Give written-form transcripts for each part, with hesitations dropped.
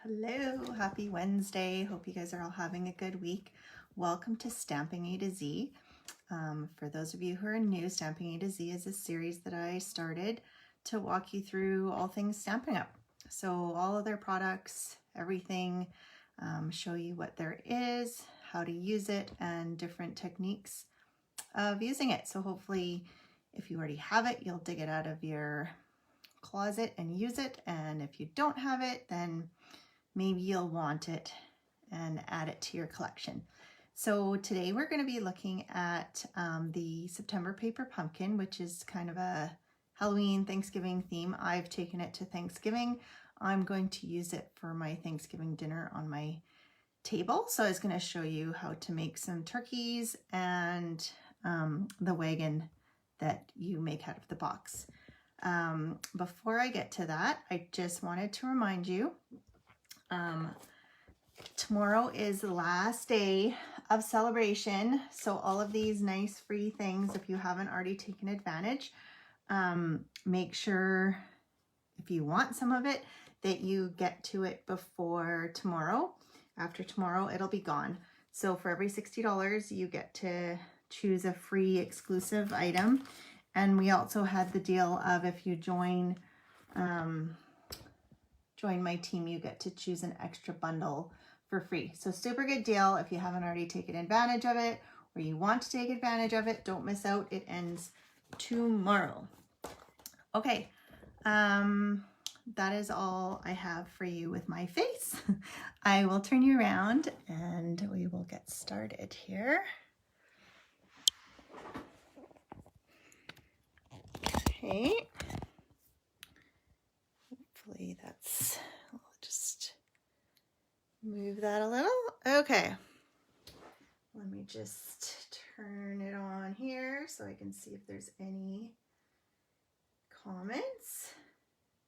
Hello, happy Wednesday. Hope you guys are all having a good week. Welcome to Stamping A to Z. For those of you who are new, Stamping A to Z is a series that I started to walk you through all things Stampin' Up. So all of their products, everything, show you what there is, how to use it, and different techniques of using it. So hopefully if you already have it, you'll dig it out of your closet and use it. And if you don't have it, then maybe you'll want it and add it to your collection. So today we're going to be looking at the September Paper Pumpkin, which is kind of a Halloween, Thanksgiving theme. I've taken it to Thanksgiving. I'm going to use it for my Thanksgiving dinner on my table. So I was going to show you how to make some turkeys and the wagon that you make out of the box. Before I get to that, I just wanted to remind you tomorrow is the last day of celebration, so all of these nice free things, if you haven't already taken advantage, make sure if you want some of it that you get to it before tomorrow. After tomorrow it'll be gone. So for every $60 you get to choose a free exclusive item. And we also had the deal of if you join my team, you get to choose an extra bundle for free. So super good deal if you haven't already taken advantage of it or you want to take advantage of it. Don't miss out. It ends tomorrow. Okay, that is all I have for you with my face. I will turn you around and we will get started here. Okay. Hopefully that's, I'll just move that a little. Okay. Let me just turn it on here so I can see if there's any comments.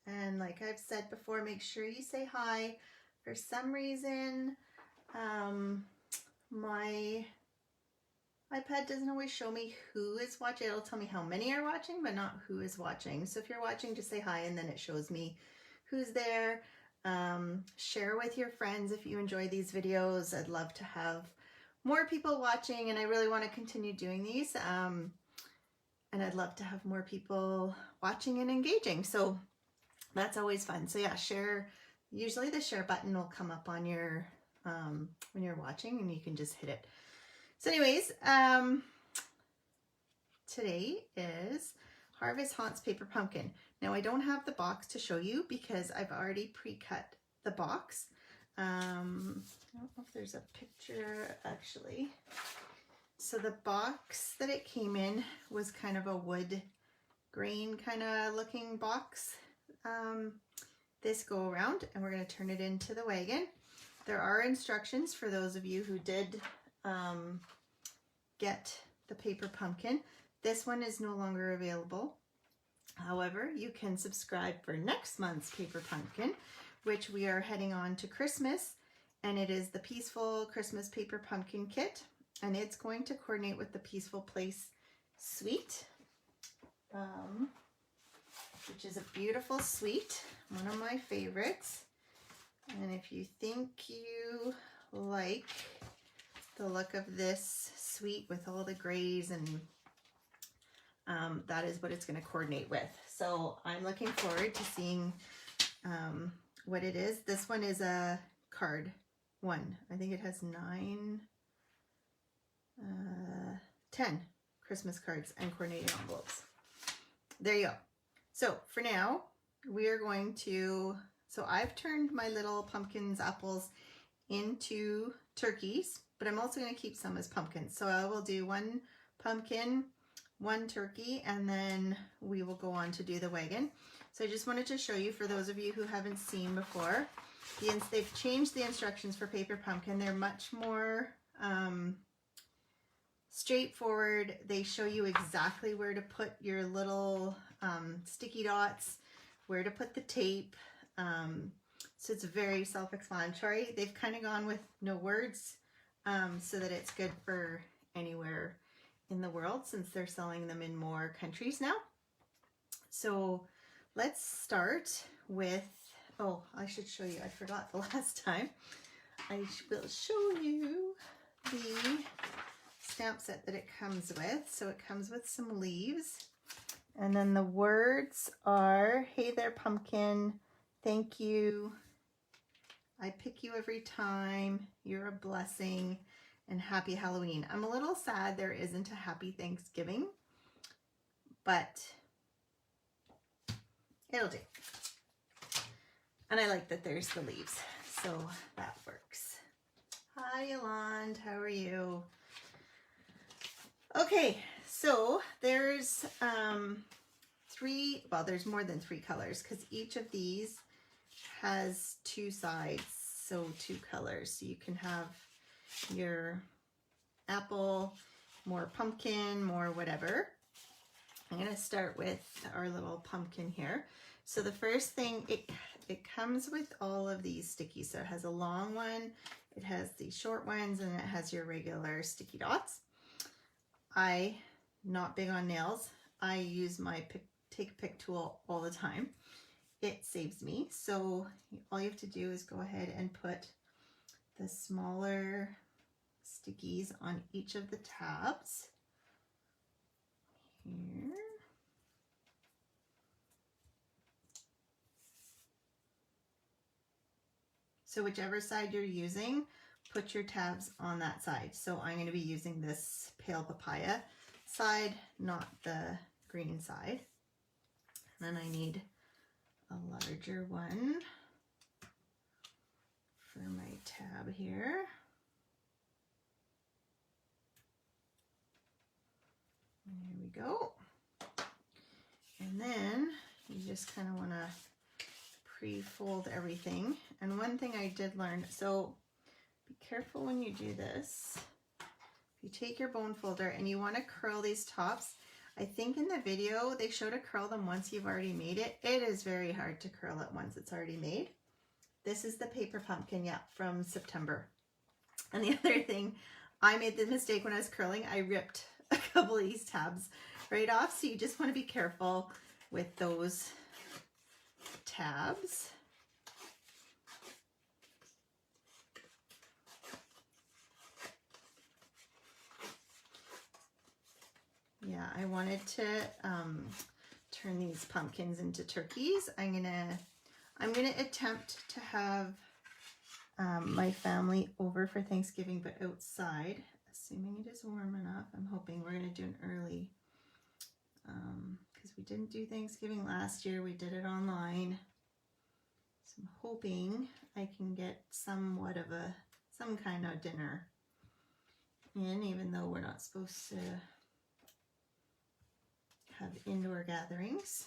And like I've said before, make sure you say hi. For some reason, my iPad doesn't always show me who is watching. It'll tell me how many are watching, but not who is watching. So if you're watching, just say hi and then it shows me who's there. Share with your friends if you enjoy these videos. I'd love to have more people watching and I really want to continue doing these. And I'd love to have more people watching and engaging. So that's always fun. So yeah, share. Usually the share button will come up on your, when you're watching and you can just hit it. So anyways, today is Harvest Haunts Paper Pumpkin. Now I don't have the box to show you because I've already pre-cut the box. I don't know if there's a picture actually. So the box that it came in was kind of a wood grain kind of looking box. This go around and we're going to turn it into the wagon. There are instructions for those of you who did get the paper pumpkin. This one is no longer available. However, you can subscribe for next month's paper pumpkin, which we are heading on to Christmas, and it is the Peaceful Christmas Paper Pumpkin Kit, and it's going to coordinate with the Peaceful Place suite, which is a beautiful suite, one of my favorites. And if you think you like the look of this suite with all the grays and that is what it's going to coordinate with. So I'm looking forward to seeing what it is. This one is a card one. I think it has 10 Christmas cards and coordinating envelopes. There you go. So for now, we are going to, so I've turned my little pumpkins, apples into turkeys, but I'm also going to keep some as pumpkins. So I will do one pumpkin, one turkey, and then we will go on to do the wagon. So I just wanted to show you, for those of you who haven't seen before, they've changed the instructions for paper pumpkin. They're much more straightforward. They show you exactly where to put your little sticky dots, where to put the tape. So it's very self-explanatory. They've kind of gone with no words so that it's good for anywhere in the world since they're selling them in more countries now. So let's start with Oh, I should show you. I forgot the last time. I will show you the stamp set that it comes with. So it comes with some leaves. And then the words are, hey there, pumpkin. Thank you. I pick you every time. You're a blessing. And happy Halloween. I'm a little sad there isn't a happy Thanksgiving, but it'll do. And I like that there's the leaves, so that works. Hi, Yolande, how are you? Okay, so there's there's more than 3 colors because each of these has 2 sides, so 2 colors. So you can have your apple, more pumpkin, more whatever. I'm going to start with our little pumpkin here. So the first thing, it comes with all of these stickies. So it has a long one, it has the short ones, and it has your regular sticky dots. Not big on nails. I use my take a pick tool all the time. It saves me. So all you have to do is go ahead and put the smaller stickies on each of the tabs here. So whichever side you're using, put your tabs on that side. So I'm going to be using this pale papaya side, not the green side. And then I need a larger one for my tab here. There we go. And then you just kind of want to pre-fold everything. And one thing I did learn, so be careful when you do this. If you take your bone folder and you want to curl these tops, I think in the video they show to curl them once you've already made it. It is very hard to curl it once it's already made. This is the paper pumpkin, yeah, from September. And the other thing, I made the mistake when I was curling, I ripped a couple of these tabs right off. So you just want to be careful with those tabs. Yeah, I wanted to turn these pumpkins into turkeys. I'm gonna attempt to have my family over for Thanksgiving, but outside, assuming it is warm enough. I'm hoping we're gonna do an early, because we didn't do Thanksgiving last year. We did it online. So I'm hoping I can get somewhat of some kind of dinner in, even though we're not supposed to have indoor gatherings.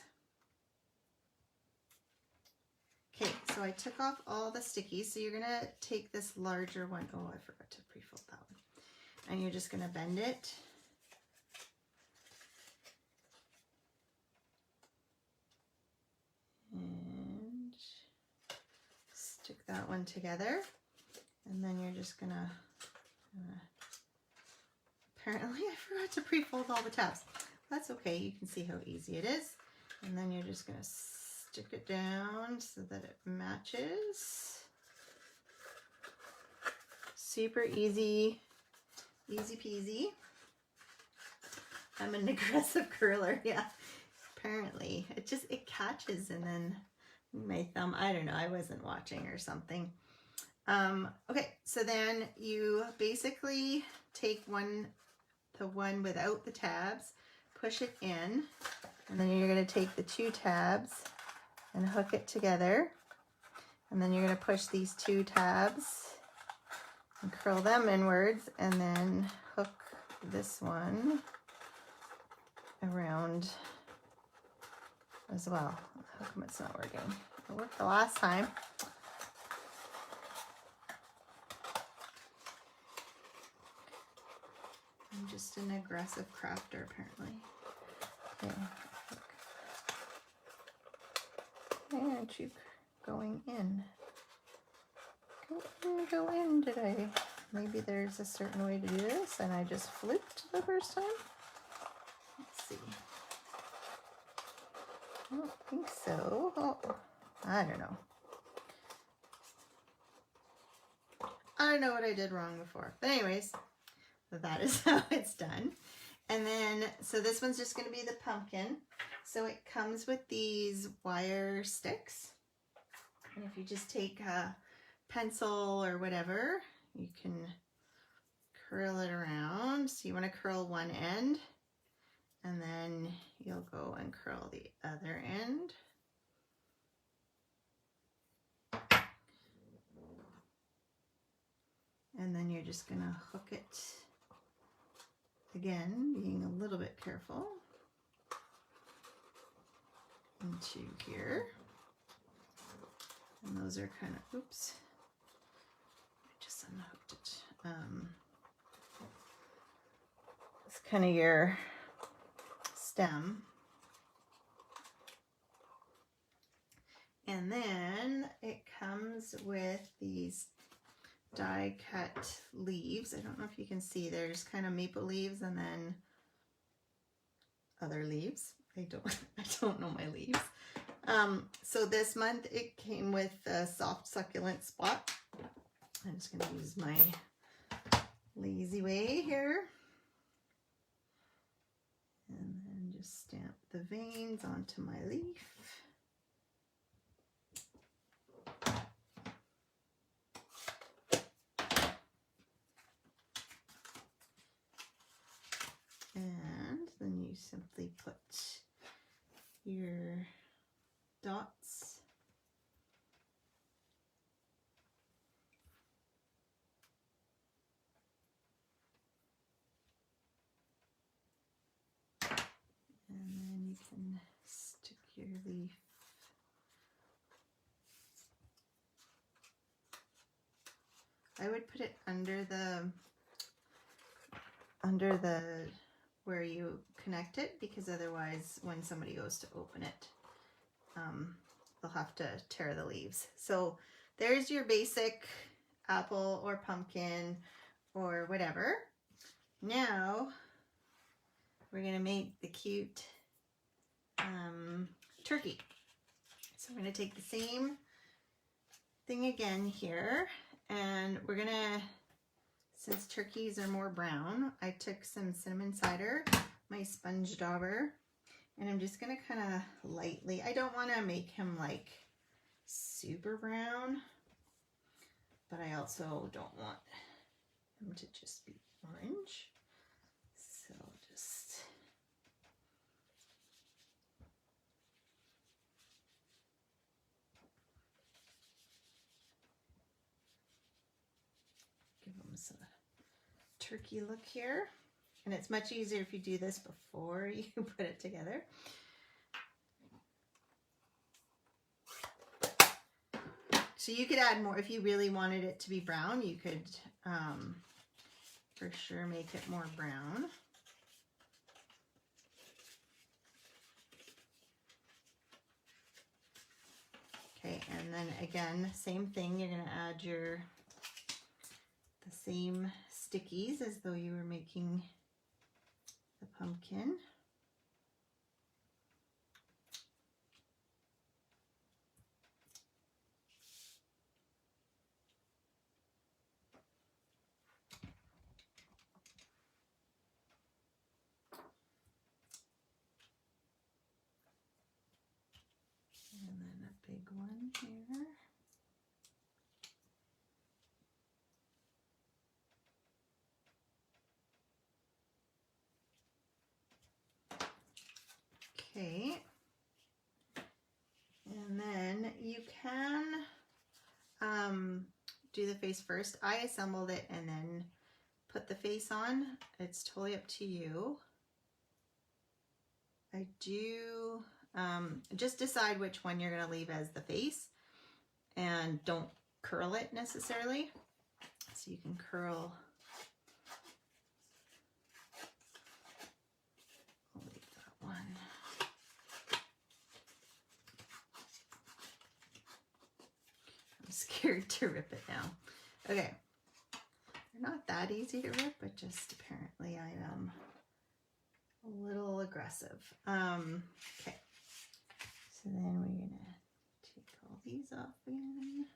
Okay, so I took off all the stickies. So you're gonna take this larger one. Oh, I forgot to pre-fold that one. And you're just gonna bend it. And stick that one together. And then you're just gonna, apparently I forgot to pre-fold all the tabs. That's okay, you can see how easy it is. And then you're just gonna stick it down so that it matches. Super easy, easy peasy. I'm an aggressive curler, yeah. Apparently, it catches, and then my thumb, I don't know, I wasn't watching or something. Okay, so then you basically take the one without the tabs, push it in, and then you're going to take the 2 tabs and hook it together, and then you're going to push these 2 tabs and curl them inwards, and then hook this one around as well. How come it's not working? It worked the last time. I'm just an aggressive crafter, apparently. Okay. Why aren't you going in? Go in. Did I? Maybe there's a certain way to do this, and I just flipped the first time. Let's see. I don't think so. Oh, I don't know. I don't know what I did wrong before. But anyways, that is how it's done. And then, so this one's just going to be the pumpkin. So it comes with these wire sticks. And if you just take a pencil or whatever, you can curl it around. So you want to curl one end, and then you'll go and curl the other end. And then you're just going to hook it, again, being a little bit careful, into here. And those are kind of, oops, I just unhooked it. It's kind of your stem. And then it comes with these die cut leaves. I don't know if you can see, there's kind of maple leaves and then other leaves. I don't know my leaves. So this month it came with a soft succulent spot. I'm just going to use my lazy way here. And then just stamp the veins onto my leaf. And then you simply put your dots and then you can stick your leaf I would put it under the where you connect it, because otherwise when somebody goes to open it, they'll have to tear the leaves. So there's your basic apple or pumpkin or whatever. Now we're gonna make the cute turkey. So we're gonna take the same thing again here, and we're gonna, since turkeys are more brown, I took some cinnamon cider, my sponge dauber, and I'm just gonna kind of lightly, I don't want to make him like super brown, but I also don't want him to just be orange. So just give him some turkey look here. And it's much easier if you do this before you put it together. So you could add more, if you really wanted it to be brown, you could for sure make it more brown. Okay, and then again, same thing, you're gonna add the same stickies as though you were making the pumpkin. And then a big one here. Okay, and then you can do the face first. I assembled it and then put the face on. It's totally up to you. I do just decide which one you're going to leave as the face, and don't curl it necessarily. So you can curl. I'll leave that one. I'm scared to rip it now. Okay. They're not that easy to rip, but just apparently I am a little aggressive. Okay. So then we're going to take all these off again.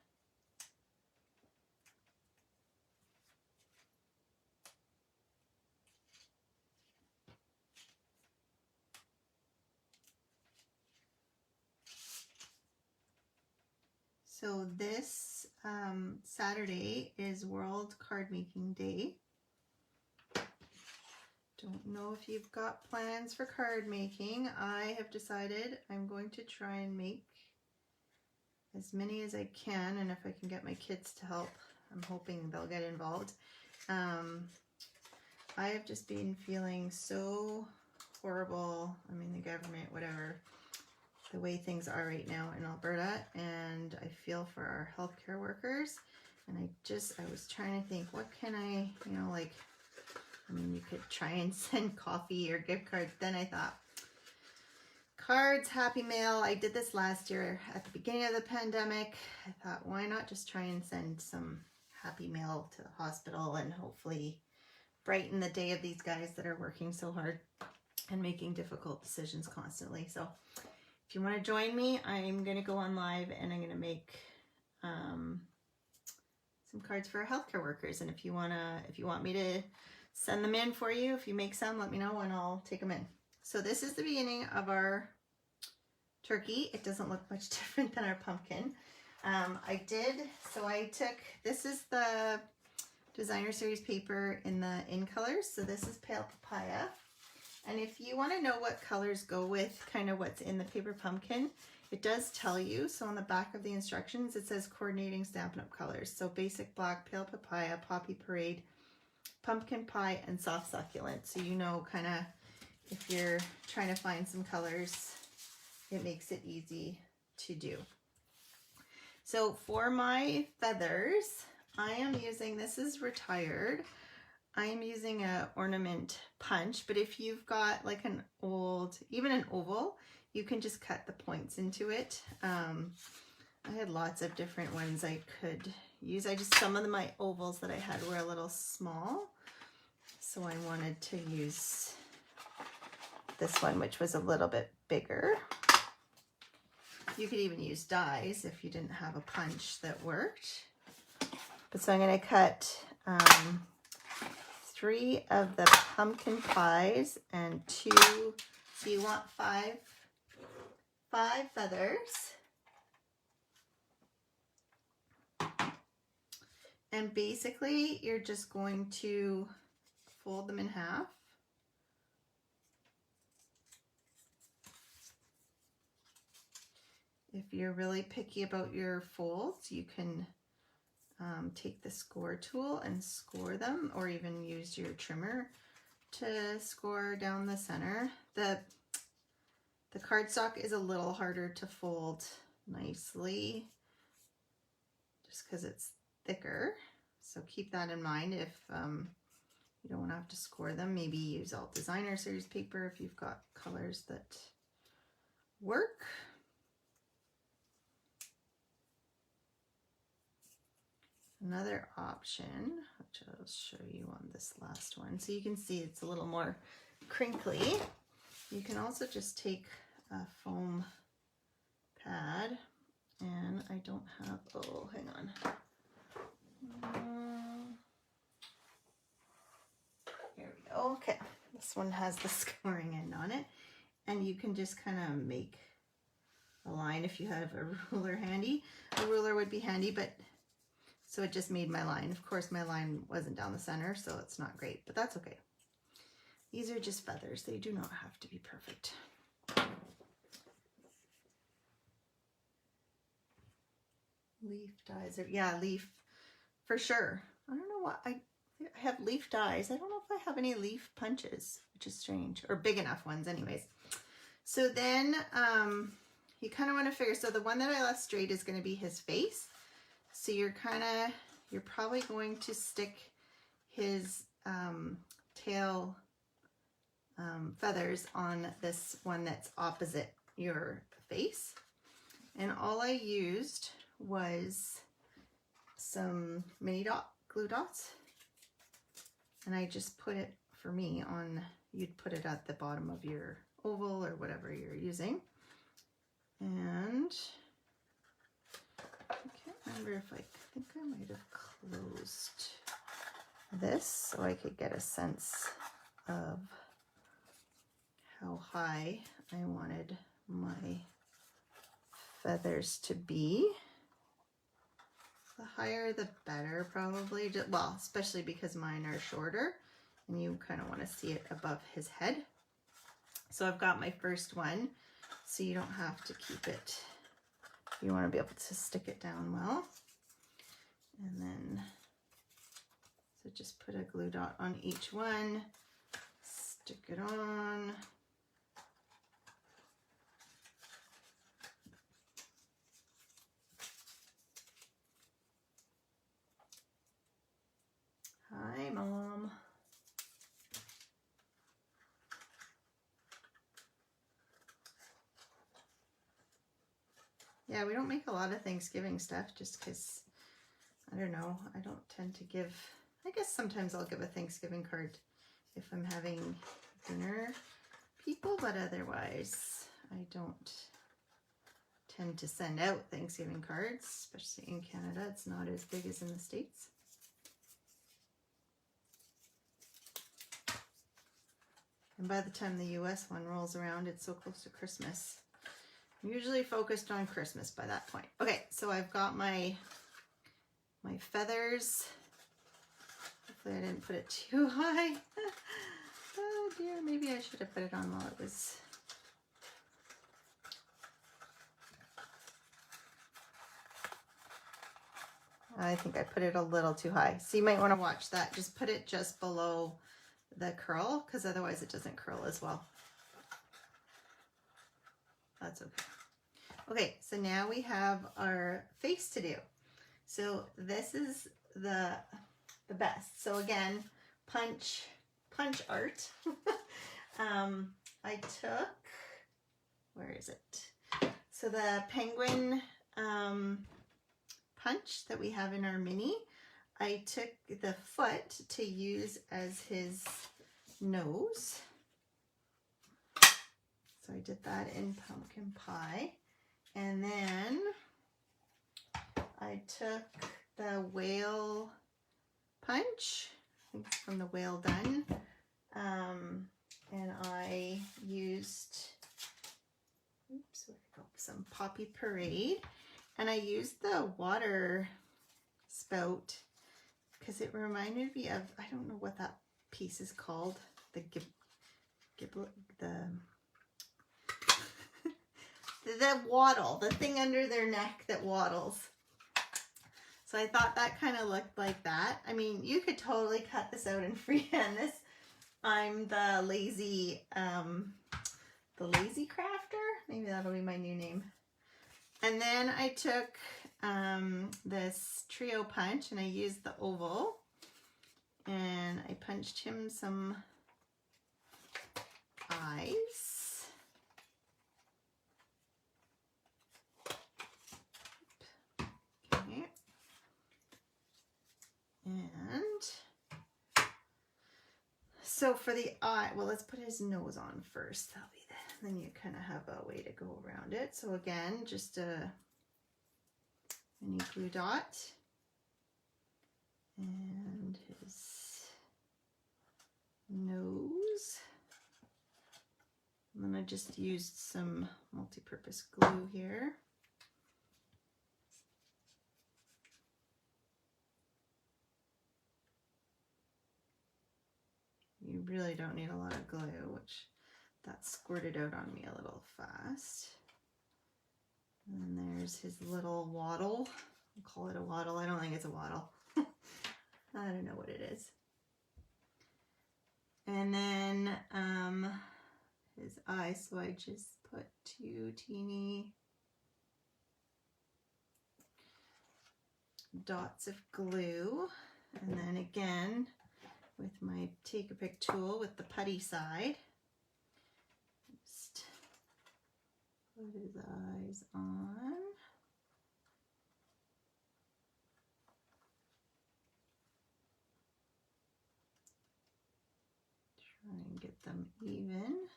So this Saturday is World Card Making Day. Don't know if you've got plans for card making. I have decided I'm going to try and make as many as I can, and if I can get my kids to help, I'm hoping they'll get involved. I have just been feeling so horrible. I mean, the government, whatever, the way things are right now in Alberta, and I feel for our healthcare workers. And I was trying to think, what can I, like, I mean, you could try and send coffee or gift cards. Then I thought, cards, Happy Mail. I did this last year at the beginning of the pandemic. I thought, why not just try and send some Happy Mail to the hospital and hopefully brighten the day of these guys that are working so hard and making difficult decisions constantly. So if you want to join me, I'm going to go on live and I'm going to make some cards for our healthcare workers. And if you want me to send them in for you, if you make some, let me know and I'll take them in. So this is the beginning of our turkey. It doesn't look much different than our pumpkin. This is the designer series paper in the in colors. So this is pale papaya. And if you want to know what colors go with kind of what's in the paper pumpkin, it does tell you. So on the back of the instructions, it says coordinating Stampin' Up! Colors. So basic black, pale papaya, poppy parade, pumpkin pie, and soft succulent. So kind of if you're trying to find some colors, it makes it easy to do. So for my feathers, I am using, this is retired, I am using a ornament punch, but if you've got like even an oval, you can just cut the points into it. I had lots of different ones I could use. Some of my ovals that I had were a little small, so I wanted to use this one, which was a little bit bigger. You could even use dies if you didn't have a punch that worked. But so I'm going to cut 3 of the pumpkin pies and 2, so you want 5 feathers. And basically you're just going to fold them in half. If you're really picky about your folds, you can take the score tool and score them, or even use your trimmer to score down the center. The cardstock is a little harder to fold nicely just because it's thicker. So keep that in mind. If you don't want to have to score them, maybe use all designer series paper if you've got colors that work. Another option, which I'll show you on this last one, so you can see it's a little more crinkly. You can also just take a foam pad, and I don't have, oh, hang on. Here we go. Okay, this one has the scoring end on it, and you can just kind of make a line if you have a ruler handy. A ruler would be handy, but so it just made my line. Of course, my line wasn't down the center, so it's not great, but that's okay. These are just feathers. They do not have to be perfect. Leaf dies, leaf for sure. I don't know what, I have leaf dies. I don't know if I have any leaf punches, which is strange, or big enough ones anyways. So then you kind of want to figure, so the one that I left straight is going to be his face. So you're probably going to stick his tail feathers on this one that's opposite your face. And all I used was some mini glue dots. And I just put it, for me, on, you'd put it at the bottom of your oval or whatever you're using. And I can't remember if I think I might have closed this so I could get a sense of how high I wanted my feathers to be. The higher the better, probably. Well, especially because mine are shorter and you kind of want to see it above his head. So I've got my first one, so you don't have to keep it. You want to be able to stick it down well. And then, so just put a glue dot on each one, stick it on. Hi, Mom. Yeah, we don't make a lot of Thanksgiving stuff just because, I don't know, I don't tend to give, I guess sometimes I'll give a Thanksgiving card if I'm having dinner people, but otherwise I don't tend to send out Thanksgiving cards, especially in Canada. It's not as big as in the States. And by the time the US one rolls around, it's so close to Christmas. I'm usually focused on Christmas by that point. Okay, so I've got my feathers. Hopefully I didn't put it too high. Oh dear, maybe I should have put it on while it was... I think I put it a little too high. So you might want to watch that. Just put it just below the curl, because otherwise it doesn't curl as well. That's okay. Okay, so now we have our face to do. So this is the best. So again, punch art. I took, where is it? So the penguin punch that we have in our mini, I took the foot to use as his nose. So I did that in pumpkin pie. And then I took the whale punch, I think it's from the Whale Done, and I used, oops, where'd it go? Some Poppy Parade, and I used the water spout because it reminded me of, I don't know what that piece is called, the giblet, the waddle, the thing under their neck that waddles. So I thought that kind of looked like that. I mean, you could totally cut this out and freehand this. I'm the lazy crafter. Maybe that'll be my new name. And then I took this trio punch and I used the oval and I punched him some eyes. Okay. And so for the eye, well, let's put his nose on first. That'll be the, then you kind of have a way to go around it. So again, just a mini glue dot and his nose. And then I just used some multi-purpose glue here. You really don't need a lot of glue, which that squirted out on me a little fast. And then there's his little waddle. I'll call it a waddle. I don't think it's a waddle. I don't know what it is. And then his eyes, so I just put 2 teeny dots of glue. And then again, with my take a pick tool with the putty side, just put his eyes on. Try and get them even.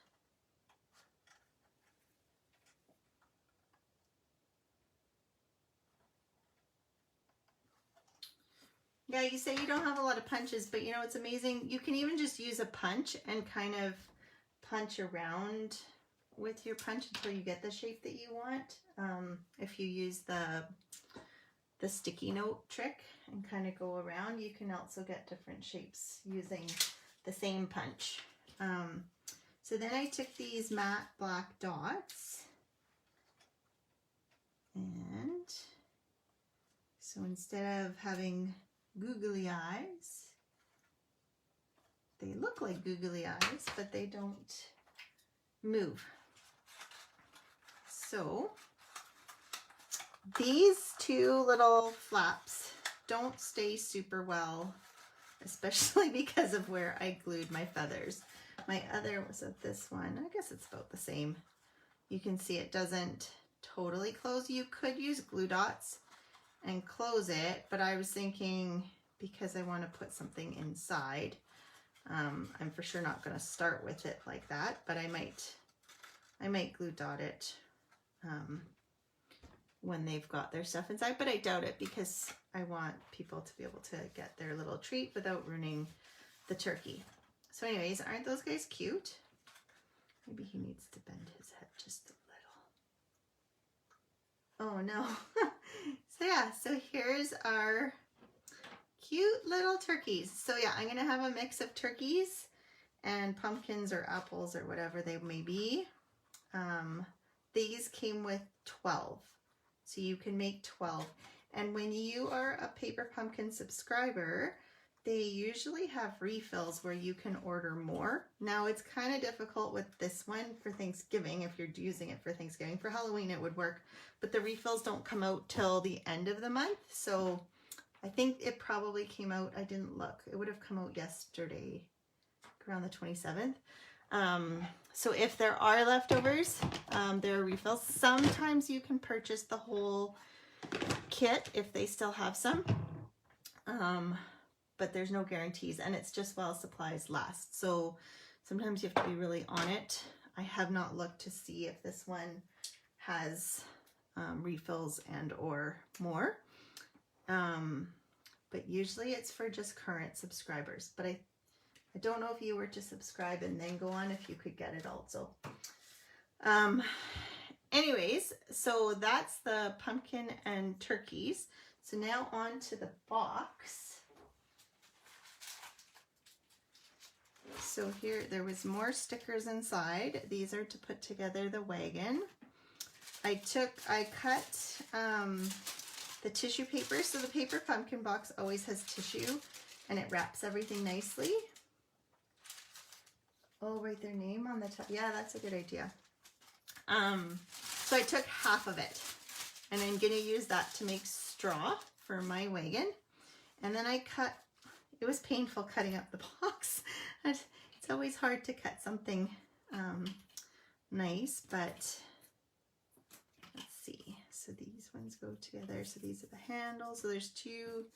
Yeah, you say you don't have a lot of punches, but you know, it's amazing. You can even just use a punch and kind of punch around with your punch until you get the shape that you want. If you use the the sticky note trick and kind of go around. You can also get different shapes using the same punch. So then I took these matte black dots, and so instead of having googly eyes, they look like googly eyes, but they don't move. So these two little flaps don't stay super well, especially because of where I glued my feathers. My other was of this one. I guess it's about the same. You can see it doesn't totally close. You could use glue dots and close it, but I was thinking because I want to put something inside, I'm for sure not going to start with it like that, but I might glue dot it when they've got their stuff inside, but I doubt it because I want people to be able to get their little treat without ruining the turkey. So anyways, aren't those guys cute? Maybe he needs to bend his head just a little. Oh no. So yeah, so here's our cute little turkeys. So yeah, I'm gonna have a mix of turkeys and pumpkins or apples or whatever they may be. These came with 12, so you can make 12. And when you are a Paper Pumpkin subscriber, they usually have refills where you can order more. Now it's kind of difficult with this one for Thanksgiving if you're using it for Thanksgiving. For Halloween it would work, but the refills don't come out till the end of the month. So I think it probably came out, I didn't look, it would have come out yesterday around the 27th. So if there are leftovers, there are refills. Sometimes you can purchase the whole kit if they still have some. But there's no guarantees, and it's just while supplies last. So sometimes you have to be really on it. I have not looked to see if this one has refills and or more. But usually it's for just current subscribers. But I don't know if you were to subscribe and then go on, if you could get it also. Anyways, so that's the pumpkin and turkeys. So now on to the box. So here, there was more stickers inside. These are to put together the wagon. I cut the tissue paper. So the Paper Pumpkin box always has tissue and it wraps everything nicely. Oh, write their name on the top. Yeah, that's a good idea. So I took half of it and I'm going to use that to make straw for my wagon. And then I cut, it was painful cutting up the box. It's always hard to cut something nice, but let's see. So these ones go together. So these are the handles. So there's two.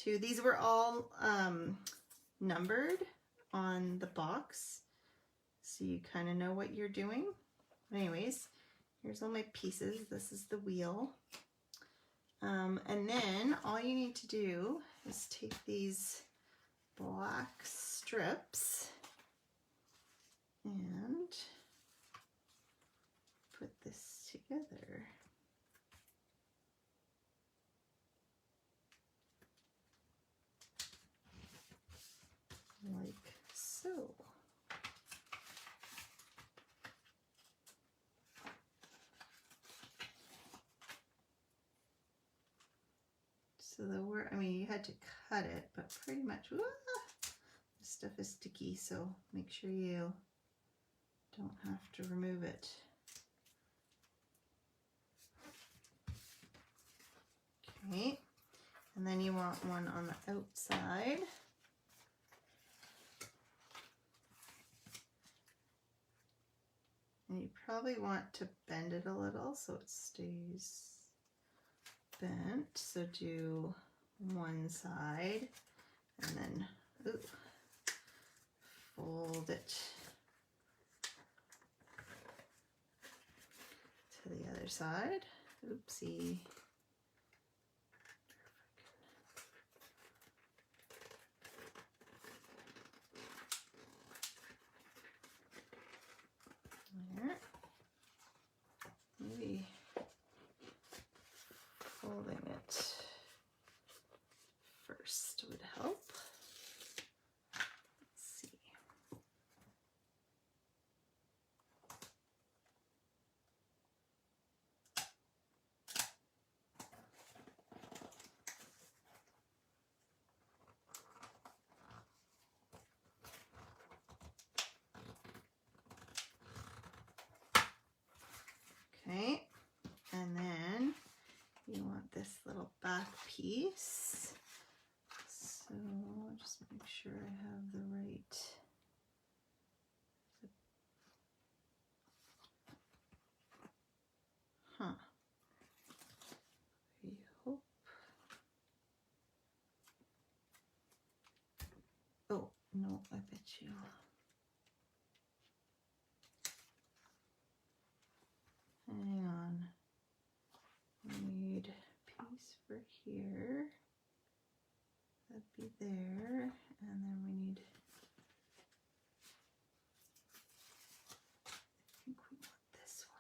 These were all numbered on the box, so you kind of know what you're doing. Anyways, here's all my pieces. This is the wheel. And then all you need to do is take these black strips and put this together. Like so. So the word, I mean, you had to cut it, but pretty much, this stuff is sticky, so make sure you don't have to remove it. Okay, and then you want one on the outside. And you probably want to bend it a little so it stays bent. So do one side and then fold it to the other side. Oopsie. There. Maybe folding it first would help. Let's see. Okay, and then you want this little back piece. So I'll just make sure I have the right. Huh. I hope. Oh, no, I bet you. Hang on. We need a piece for here. That'd be there. And then we need, I think we want this one.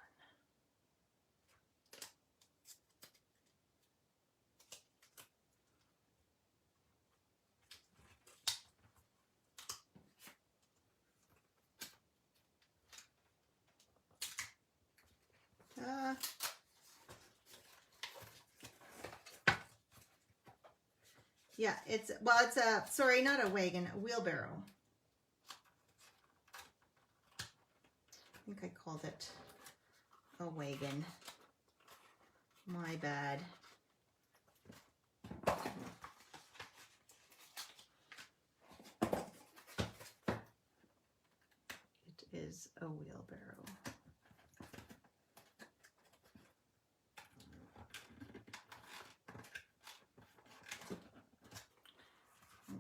Yeah, it's a, sorry, not a wagon, a wheelbarrow. I think I called it a wagon. My bad. It is a wheelbarrow.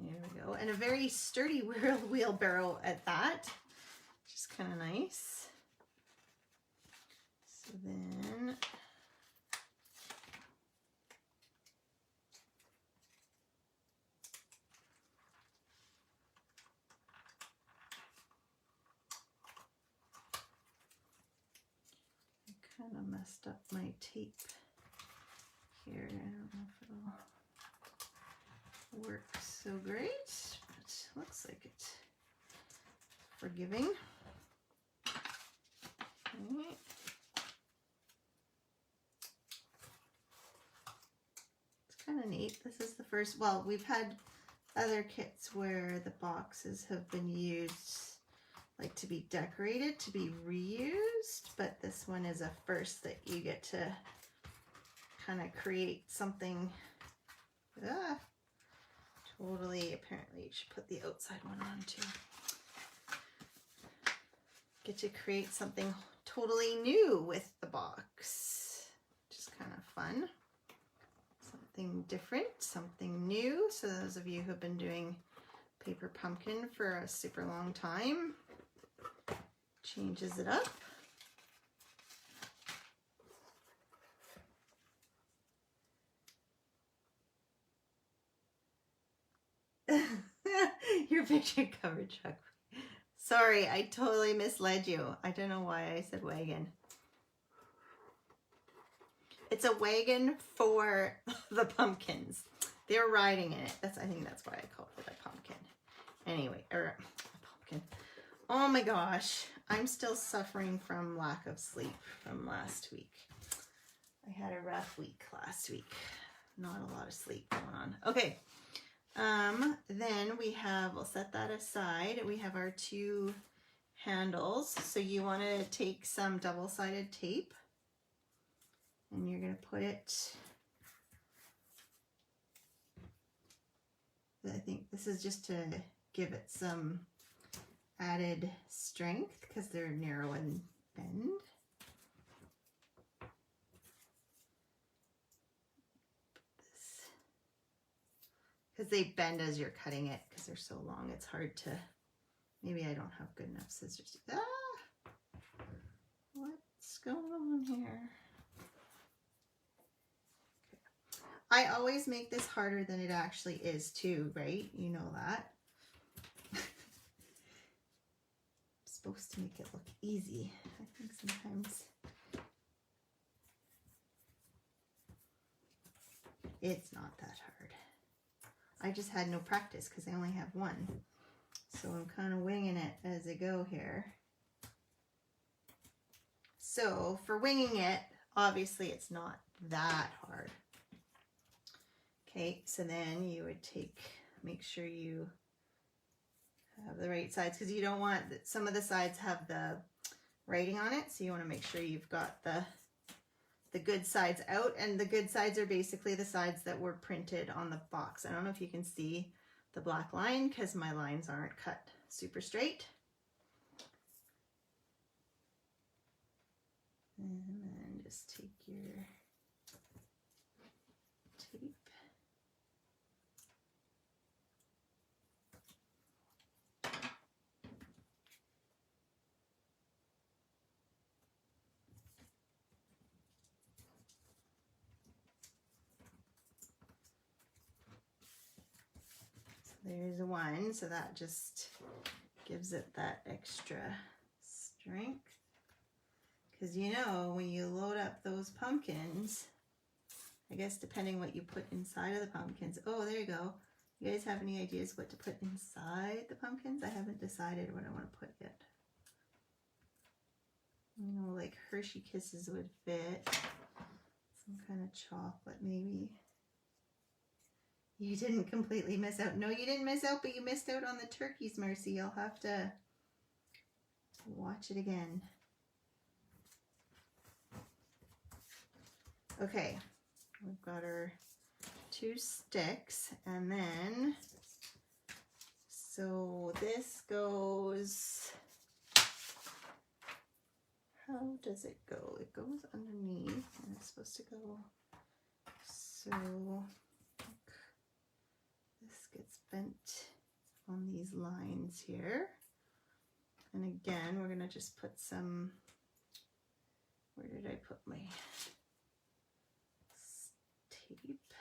There we go. And a very sturdy wheelbarrow at that, which is kind of nice. So then I kind of messed up my tape here. I don't know if it'll work so great, but looks like it's forgiving. Okay. It's kind of neat. This is the first, well, we've had other kits where the boxes have been used like to be decorated, to be reused, but this one is a first that you get to kind of create something. Totally, apparently you should put the outside one on too. Get to create something totally new with the box. Just kind of fun. Something different, something new. So those of you who have been doing paper pumpkin for a super long time, changes it up. Your picture covered truck. Sorry, I totally misled you. I don't know why I said wagon. It's a wagon for the pumpkins. They're riding in it. I think that's why I called it a pumpkin. Anyway, or a pumpkin. Oh my gosh, I'm still suffering from lack of sleep from last week. I had a rough week last week. Not a lot of sleep going on. Okay. Then we have, we'll set that aside. We have our two handles. So you want to take some double-sided tape and you're going to put it, I think this is just to give it some added strength because they're narrow and bend. Because they bend as you're cutting it because they're so long. It's hard to, maybe I don't have good enough scissors. What's going on here? Okay. I always make this harder than it actually is too, right? You know that. I'm supposed to make it look easy. I think sometimes. It's not that hard. I just had no practice because I only have one. So I'm kind of winging it as I go here. So for winging it, obviously it's not that hard. Okay, so then you would make sure you have the right sides, because you don't want, some of the sides have the writing on it, so you want to make sure you've got the good sides out, and the good sides are basically the sides that were printed on the box. I don't know if you can see the black line because my lines aren't cut super straight. And then just take your tape. So there's one, so that just gives it that extra strength. Because you know, when you load up those pumpkins, I guess depending what you put inside of the pumpkins. Oh, there you go. You guys have any ideas what to put inside the pumpkins? I haven't decided what I want to put yet. You know, like Hershey Kisses would fit. Some kind of chocolate maybe. You didn't completely miss out. No, you didn't miss out, but you missed out on the turkeys, Marcy. I'll have to watch it again. Okay, we've got our 2 sticks, and then, so this goes, how does it go? It goes underneath, and it's supposed to go, so this gets bent on these lines here. And again, we're gonna just put some, where did I put my tape?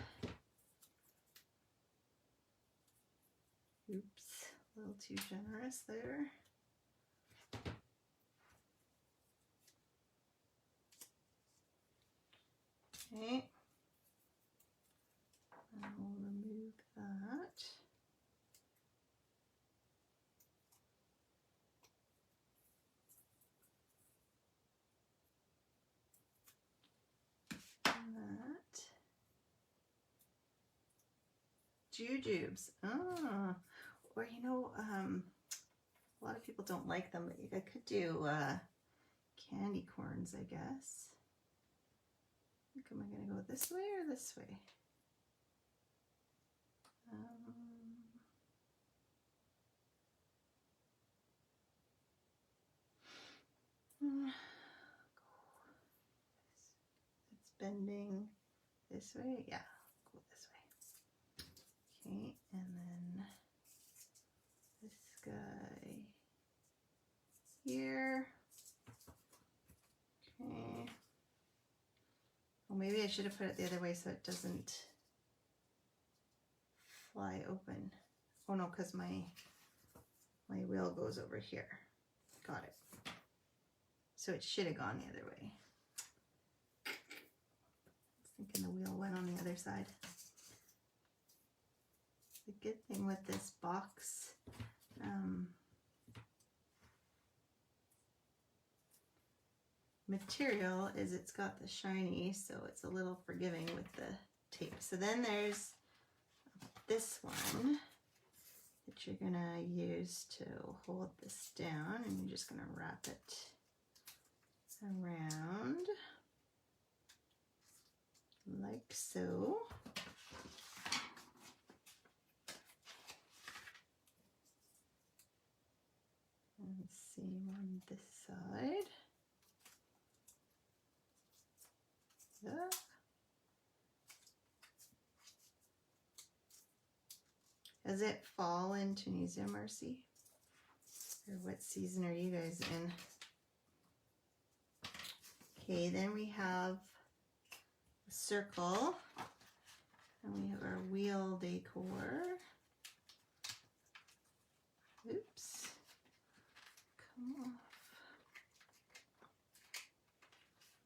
Oops, a little too generous there. Okay, and we'll remove that. That. Jujubes. Oh, or you know, a lot of people don't like them, but I could do candy corns, I guess. Am I going to go this way or this way? It's bending this way. Yeah, go this way. Okay, and then this guy here. Okay. Well, maybe I should have put it the other way so it doesn't fly open. Oh no, because my wheel goes over here. Got it. So it should have gone the other way. I was thinking the wheel went on the other side. The good thing with this box material is it's got the shiny, so it's a little forgiving with the tape. So then there's this one that you're gonna use to hold this down, and you're just gonna wrap it around like so. And same on this side. Yeah. Does it fall in Tunisia, Marcy? Or what season are you guys in? Okay, then we have a circle, and we have our wheel decor. Oops, come off.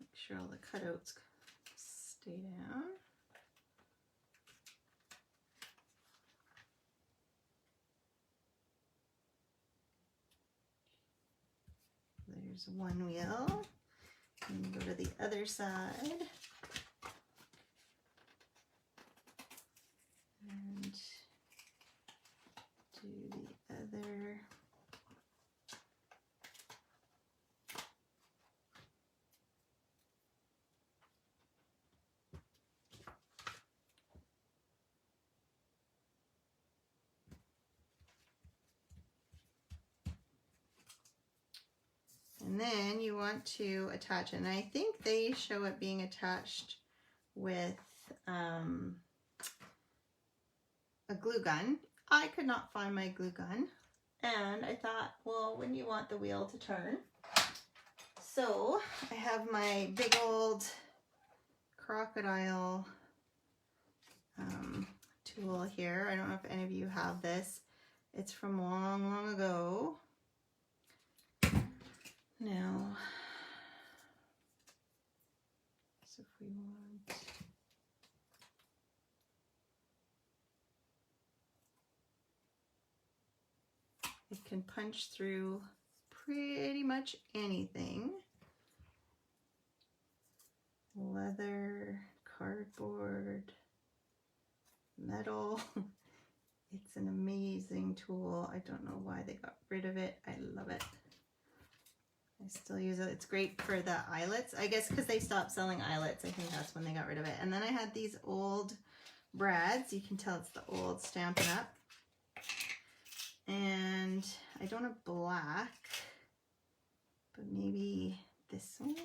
Make sure all the cutouts stay down. There's one wheel. And go to the other side. And do the other. And then you want to attach it. And I think they show it being attached with a glue gun. I could not find my glue gun. And I thought, well, wouldn't you want the wheel to turn? So I have my big old crocodile tool here. I don't know if any of you have this. It's from long, long ago. Now, so if we want, it can punch through pretty much anything. Leather, cardboard, metal. It's an amazing tool. I don't know why they got rid of it. I love it. I still use it. It's great for the eyelets. I guess because they stopped selling eyelets. I think that's when they got rid of it. And then I had these old brads. You can tell it's the old Stampin' Up. And I don't have black, but maybe this one.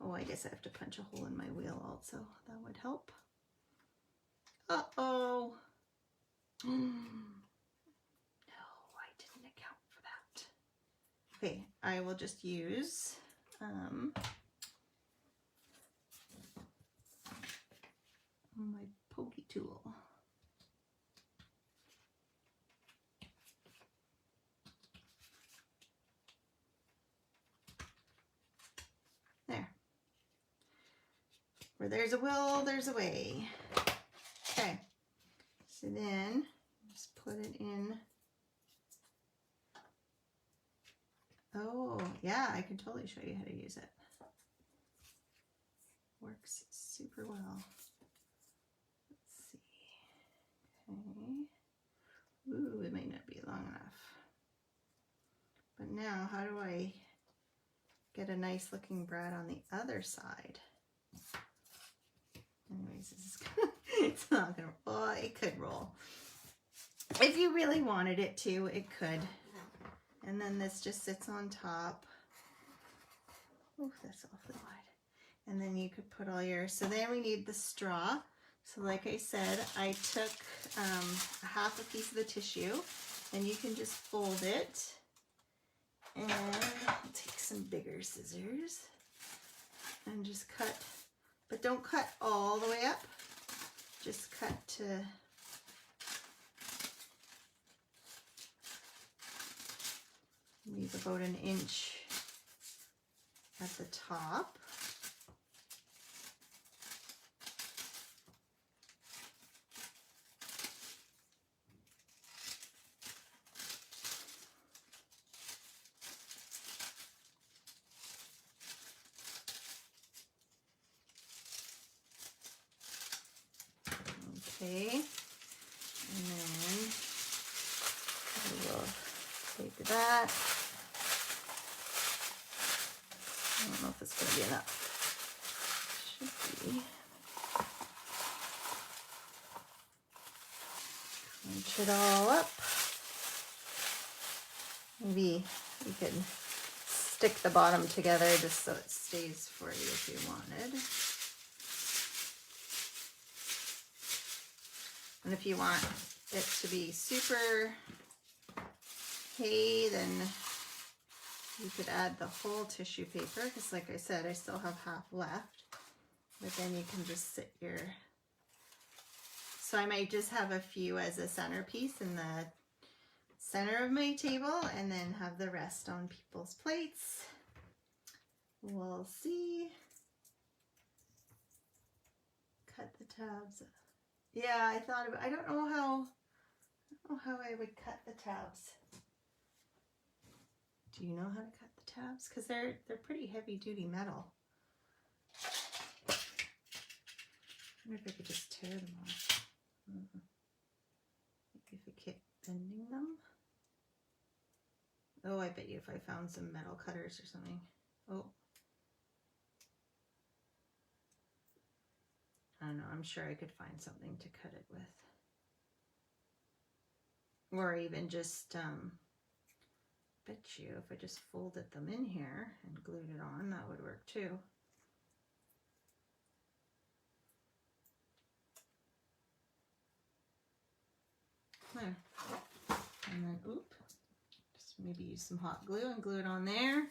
Oh, I guess I have to punch a hole in my wheel also. That would help. Uh-oh. No, I didn't account for that. Okay, I will just use my pokey tool. There. Where there's a will, there's a way. Okay, so then just put it in. Oh, yeah, I can totally show you how to use it. Works super well. Let's see. Okay. Ooh, it might not be long enough. But now, how do I get a nice looking brad on the other side? Anyways, this is gonna, it's not gonna, oh, it could roll. If you really wanted it to, it could. And then this just sits on top. Oh, that's awfully wide. And then you could put all your, so then we need the straw. So like I said, I took half a piece of the tissue, and you can just fold it. And I'll take some bigger scissors and just cut, but don't cut all the way up. Just cut to leave about an inch at the top. Okay, and then we will take that. I don't know if it's going to be enough. Should be. Crunch it all up. Maybe you could stick the bottom together just so it stays for you if you wanted. And if you want it to be super hay, then you could add the whole tissue paper, because like I said, I still have half left. But then you can just sit your, so I might just have a few as a centerpiece in the center of my table, and then have the rest on people's plates. We'll see. Cut the tabs. Yeah, I thought about, I don't know how I would cut the tabs. Do you know how to cut the tabs because they're pretty heavy duty metal. I wonder if I could just tear them off. Maybe if I keep bending them. Oh, I bet you if I found some metal cutters or something. Oh. I don't know, I'm sure I could find something to cut it with. Or even just, bet you if I just folded them in here and glued it on, that would work too. There. And then, oop, just maybe use some hot glue and glue it on there.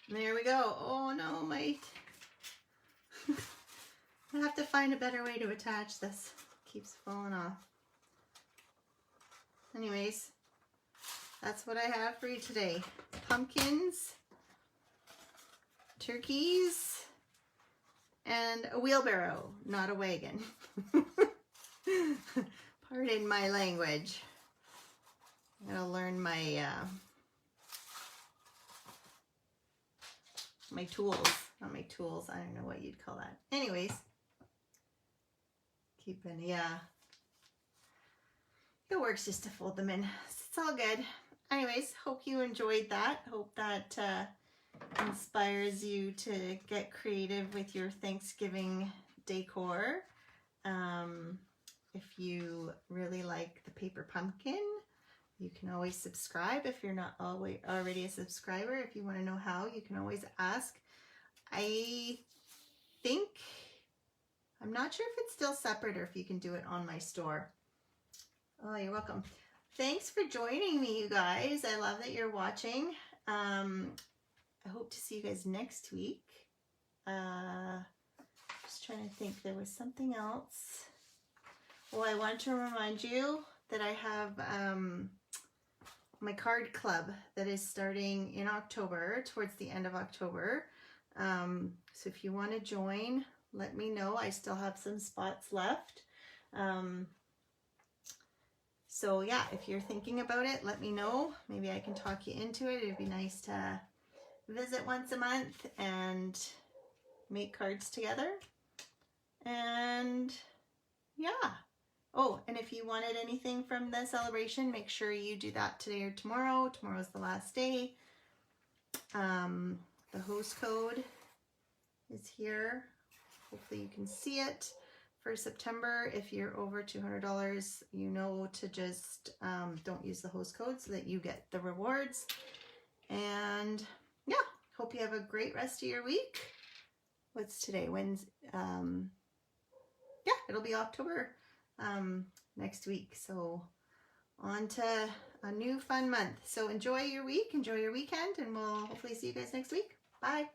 And there we go. Oh no, mate. I have to find a better way to attach this. It keeps falling off. Anyways, that's what I have for you today. Pumpkins, turkeys, and a wheelbarrow, not a wagon. Pardon my language. I'm gonna learn my my tools. Not my tools. I don't know what you'd call that. Anyways, yeah. It works just to fold them in. It's all good. Anyways, hope you enjoyed that. Hope that inspires you to get creative with your Thanksgiving decor. If you really like the paper pumpkin, you can always subscribe if you're not already a subscriber. If you want to know how, you can always ask. I'm not sure if it's still separate or if you can do it on my store. Oh, you're welcome. Thanks for joining me, you guys. I love that you're watching. I hope to see you guys next week. Just trying to think, there was something else. Well, I want to remind you that I have my card club that is starting in October, towards the end of October. So if you want to join, let me know. I still have some spots left. So yeah, if you're thinking about it, let me know. Maybe I can talk you into it. It'd be nice to visit once a month and make cards together. And yeah. Oh, and if you wanted anything from the celebration, make sure you do that today or tomorrow. Tomorrow's the last day. The host code is here. Hopefully you can see it. For September, if you're over $200, you know to just don't use the host code so that you get the rewards. And yeah, hope you have a great rest of your week. What's today? Wednesday. Yeah, it'll be October next week. So on to a new fun month. So enjoy your week, enjoy your weekend, and we'll hopefully see you guys next week. Bye.